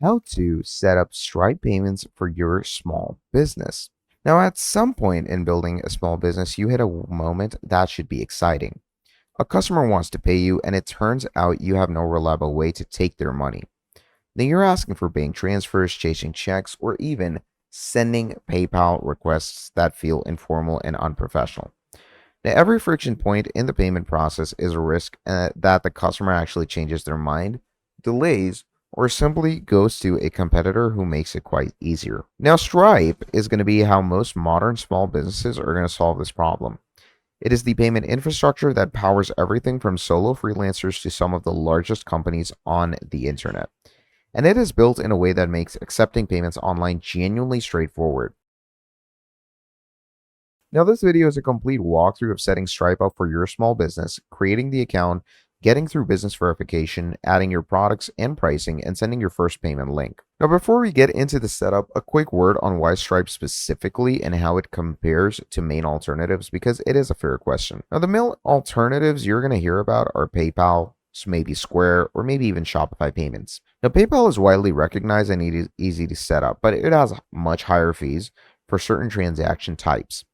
how to set up Stripe payments for your small business. Now, at some point in building a small business, you hit a moment that should be exciting. A customer wants to pay you, and it turns out you have no reliable way to take their money. Then you're asking for bank transfers, chasing checks, or even sending PayPal requests that feel informal and unprofessional. Now, every friction point in the payment process is a risk that the customer actually changes their mind, delays, or simply goes to a competitor who makes it quite easier. Now, Stripe is going to be how most modern small businesses are going to solve this problem. It is the payment infrastructure that powers everything from solo freelancers to some of the largest companies on the internet. And it is built in a way that makes accepting payments online genuinely straightforward. Now, this video is a complete walkthrough of setting Stripe up for your small business, creating the account, getting through business verification, adding your products and pricing, and sending your first payment link. Now, before we get into the setup, a quick word on why Stripe specifically and how it compares to main alternatives, because it is a fair question. Now, the main alternatives you're going to hear about are PayPal, maybe Square, or maybe even Shopify payments. Now, PayPal is widely recognized and easy to set up, but it has much higher fees for certain transaction types,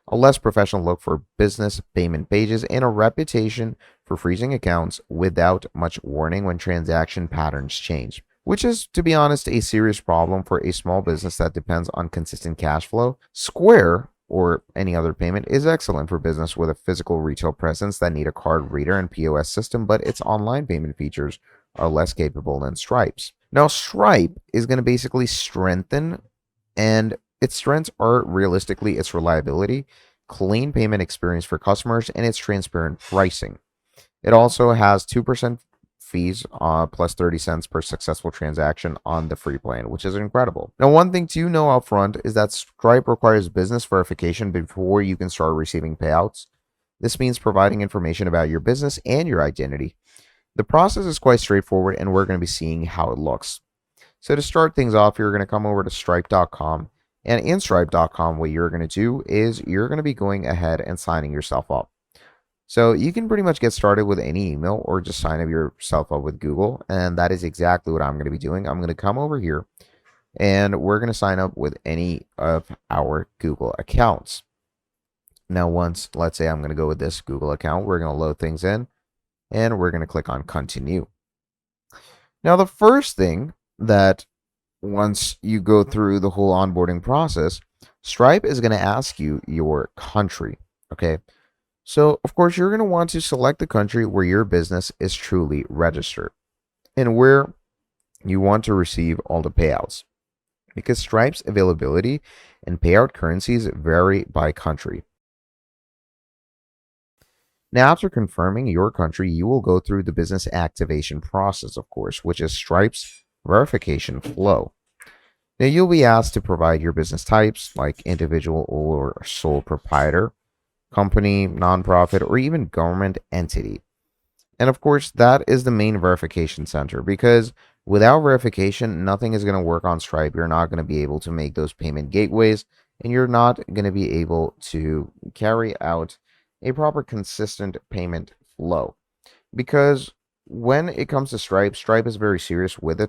a less professional look for business payment pages, and a reputation for freezing accounts without much warning when transaction patterns change, which is, to be honest, a serious problem for a small business that depends on consistent cash flow. Square, or any other payment, is excellent for business with a physical retail presence that need a card reader and POS system, but its online payment features are less capable than Stripe's. Now, Stripe is going to basically strengthen, and its strengths are realistically its reliability, clean payment experience for customers, and its transparent pricing. It also has 2% fees plus 30 cents per successful transaction on the free plan, which is incredible. Now, one thing to know up front is that Stripe requires business verification before you can start receiving payouts. This means providing information about your business and your identity. The process is quite straightforward, and we're going to be seeing how it looks. So to start things off, you're going to come over to stripe.com. And in stripe.com, what you're going to do is you're going to be going ahead and signing yourself up. So you can pretty much get started with any email or just sign up yourself up with Google. And that is exactly what I'm going to be doing. I'm going to come over here and we're going to sign up with any of our Google accounts. Now, let's say I'm going to go with this Google account, we're going to load things in and we're going to click on continue. Now, the first thing that once you go through the whole onboarding process, Stripe is going to ask you your country. Okay. So, of course, you're going to want to select the country where your business is truly registered and where you want to receive all the payouts, because Stripe's availability and payout currencies vary by country. Now, after confirming your country, you will go through the business activation process, of course, which is Stripe's verification flow. Now, you'll be asked to provide your business types like individual or sole proprietor, company, nonprofit, or even government entity. And of course, that is the main verification center, because without verification, nothing is going to work on Stripe. You're not going to be able to make those payment gateways, and you're not going to be able to carry out a proper consistent payment flow. Because when it comes to Stripe, Stripe is very serious with the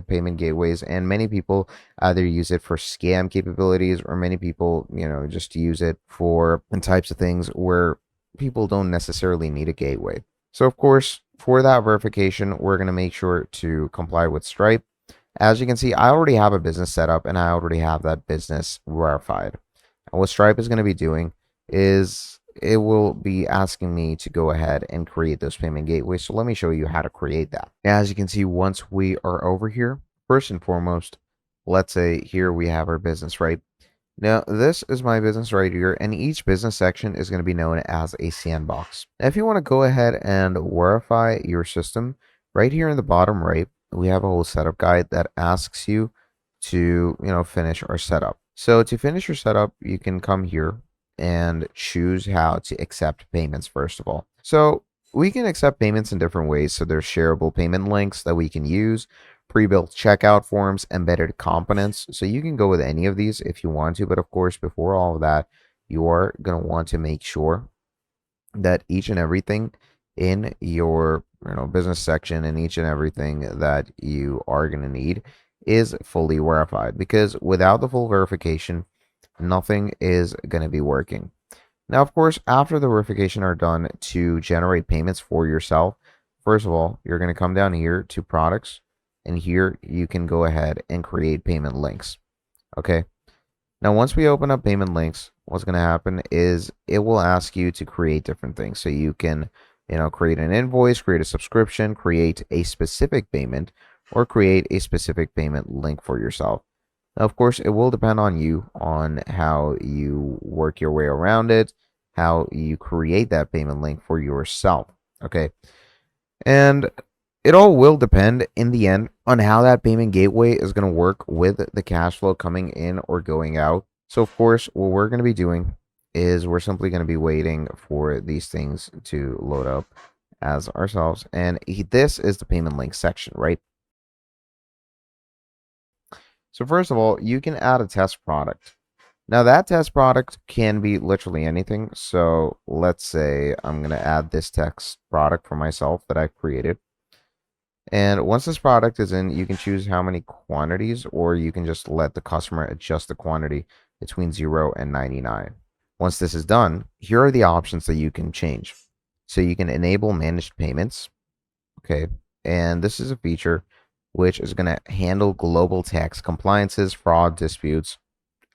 payment gateways, and many people either use it for scam capabilities, or many people, just use it for types of things where people don't necessarily need a gateway. So, of course, for that verification, we're going to make sure to comply with Stripe. As you can see, I already have a business set up and I already have that business verified. And what Stripe is going to be doing is it will be asking me to go ahead and create those payment gateways. So let me show you how to create that. As you can see, once we are over here, first and foremost, let's say here we have our business, right? Now, this is my business right here, and each business section is going to be known as a sandbox. Now, if you want to go ahead and verify your system, right here in the bottom right, we have a whole setup guide that asks you to, finish our setup. So to finish your setup, you can come here and choose how to accept payments first of all. So we can accept payments in different ways. So there's shareable payment links that we can use, pre-built checkout forms, embedded components. So you can go with any of these if you want to, but of course, before all of that, you are going to want to make sure that each and everything in your business section and each and everything that you are going to need is fully verified, because without the full verification, nothing is going to be working. Now, of course, after the verification are done to generate payments for yourself, first of all, you're going to come down here to products, and here you can go ahead and create payment links. Okay. Now, once we open up payment links, what's going to happen is it will ask you to create different things. So you can, create an invoice, create a subscription, create a specific payment, or create a specific payment link for yourself. Now, of course, it will depend on you on how you work your way around it, how you create that payment link for yourself. Okay. And it all will depend in the end on how that payment gateway is going to work with the cash flow coming in or going out. So, of course, what we're going to be doing is we're simply going to be waiting for these things to load up as ourselves. And this is the payment link section, right? So first of all, you can add a test product. Now that test product can be literally anything. So let's say I'm going to add this text product for myself that I've created. And once this product is in, you can choose how many quantities, or you can just let the customer adjust the quantity between 0 and 99. Once this is done, here are the options that you can change. So you can enable managed payments. Okay. And this is a feature which is going to handle global tax compliances, fraud, disputes,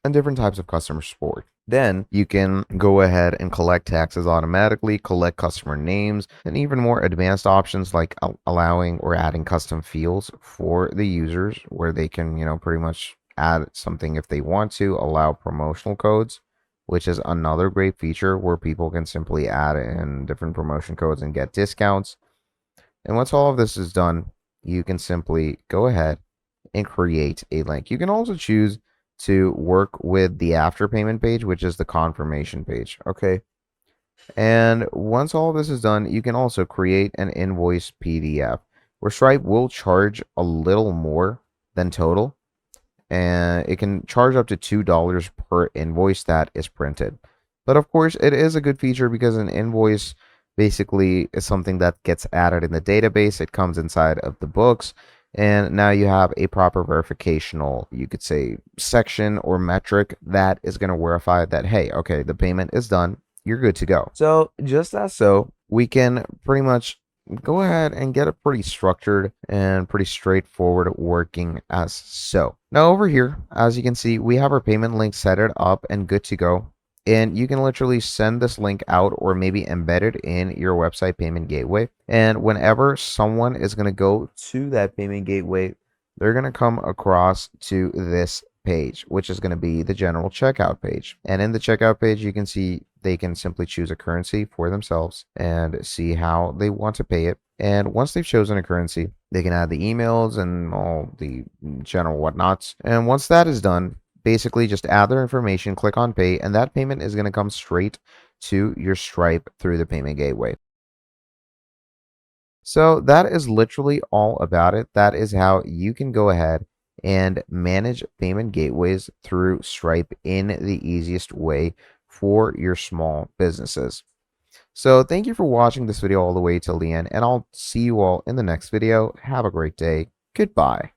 and different types of customer support. Then you can go ahead and collect taxes automatically, collect customer names, and even more advanced options like allowing or adding custom fields for the users where they can, pretty much add something if they want to, allow promotional codes, which is another great feature where people can simply add in different promotion codes and get discounts. And once all of this is done, you can simply go ahead and create a link. You can also choose to work with the after payment page, which is the confirmation page. Okay. And once all of this is done, you can also create an invoice PDF where Stripe will charge a little more than total. And it can charge up to $2 per invoice that is printed. But of course, it is a good feature because an invoice basically is something that gets added in the database. It comes inside of the books, and now you have a proper verificational, you could say, section or metric that is going to verify that, hey, okay, the payment is done, you're good to go. So just as so, we can pretty much go ahead and get a pretty structured and pretty straightforward working as so. Now over here, as you can see, we have our payment link set it up and good to go. And you can literally send this link out or maybe embed it in your website payment gateway. And whenever someone is going to go to that payment gateway, they're going to come across to this page, which is going to be the general checkout page. And in the checkout page, you can see they can simply choose a currency for themselves and see how they want to pay it. And once they've chosen a currency, they can add the emails and all the general whatnots. And once that is done, basically just add their information, click on pay, and that payment is going to come straight to your Stripe through the payment gateway. So that is literally all about it. That is how you can go ahead and manage payment gateways through Stripe in the easiest way for your small businesses. So thank you for watching this video all the way till the end, and I'll see you all in the next video. Have a great day. Goodbye.